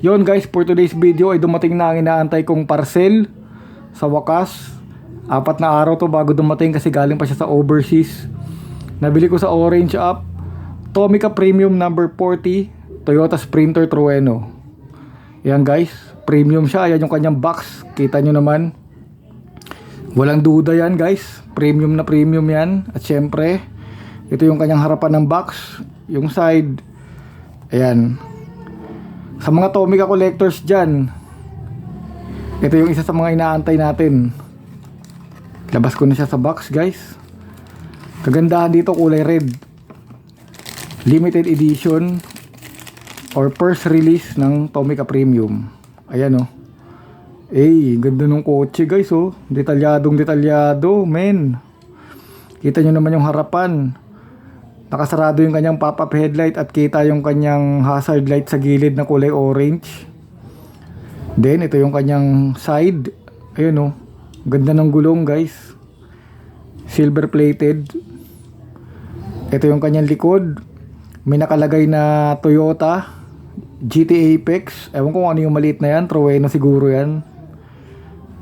Yon guys, for today's video ay dumating na ang inaantay kong parcel. Sa wakas, 4 na araw to bago dumating kasi galing pa siya sa overseas. Nabili ko sa Orange app, Tomica Premium number 40, Toyota Sprinter Trueno. Yan guys, premium siya. Ayan yung kanyang box, kita nyo naman. Walang duda yan guys, premium na premium yan. At syempre, ito yung kanyang harapan ng box, yung side. Ayan. Sa mga Tomica collectors dyan, ito yung isa sa mga inaantay natin. Labas ko na siya sa box guys. Kagandahan dito, kulay red, limited edition or first release ng Tomica Premium. Ayan oh. Ganda ng kotse guys oh. Detalyadong detalyado men. Kita nyo naman yung harapan. Nakasarado yung kanyang pop-up headlight at kita yung kanyang hazard light sa gilid na kulay orange. Then ito yung kanyang side. Ayun oh. Ganda ng gulong guys. Silver plated. Ito yung kanyang likod. May nakalagay na Toyota GT Apex. Ewan ko kung ano yung maliit na yan. Trueno siguro yan.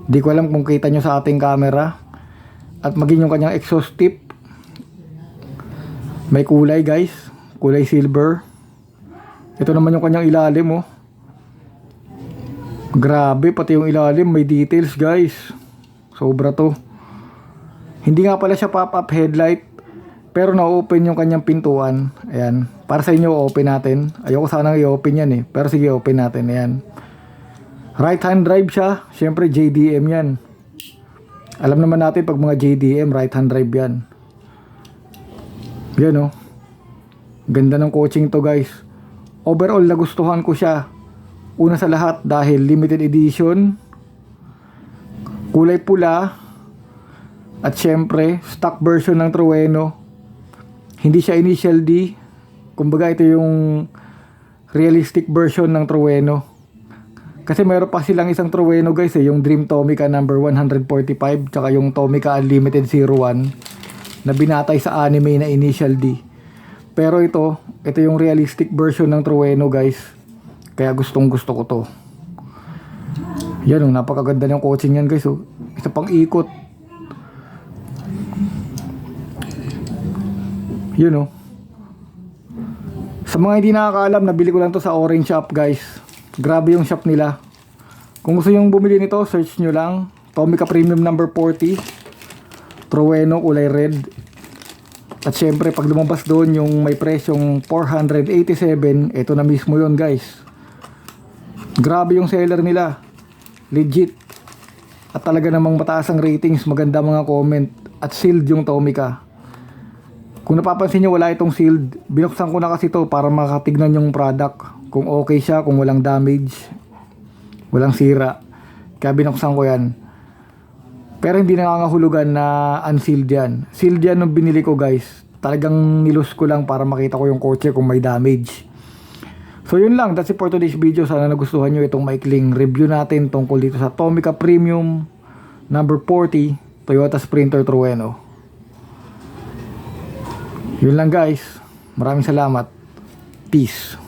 Di ko alam kung kita nyo sa ating camera. At maging yung kanyang exhaust tip. May kulay guys, kulay silver. Ito naman yung kanyang ilalim oh. Grabe, pati yung ilalim may details guys. Sobra to. Hindi nga pala siya pop-up headlight, pero na-open yung kanyang pintuan. Ayan, para sa inyo open natin. Ayoko sanang i-open yan pero sige open natin. Ayan, right hand drive siya. Syempre JDM yan. Alam naman natin pag mga JDM right hand drive yan. Yan oh. Ganda ng coaching to guys. Overall nagustuhan ko siya. Una sa lahat dahil limited edition, kulay pula, at syempre stock version ng Trueno. Hindi siya initial D. Kumbaga ito yung realistic version ng Trueno. Kasi meron pa silang isang Trueno guys yung Dream Tomica number 145 tsaka yung Tomica Unlimited 01 na binatay sa anime na initial D. Pero ito yung realistic version ng Trueno guys. Kaya gustong gusto ko to. Yan oh, napakaganda ng coaching yan guys oh. Isa pang ikot. Yun oh. Sa mga hindi nakakaalam, nabili ko lang to sa Orange shop guys. Grabe yung shop nila. Kung gusto yung bumili nito, search nyo lang Tomica Premium number 40 Trueno kulay red. At syempre pag lumabas doon yung may presyong 487, ito na mismo yon guys. Grabe yung seller nila, legit. At talaga namang mataas ang ratings, maganda mga comment. At sealed yung Tomica. Kung napapansin nyo wala itong sealed, binuksan ko na kasi to para makatignan yung product, kung okay siya, kung walang damage, walang sira. Kaya binuksan ko yan. Pero hindi nangangahulugan na unsealed yan. Sealed yan nung binili ko guys. Talagang nilus ko lang para makita ko yung kotse kung may damage. So yun lang, that's it for today's video. Sana nagustuhan nyo itong maikling review natin tungkol dito sa Tomica Premium number 40 Toyota Sprinter Trueno. Yun lang guys. Maraming salamat. Peace.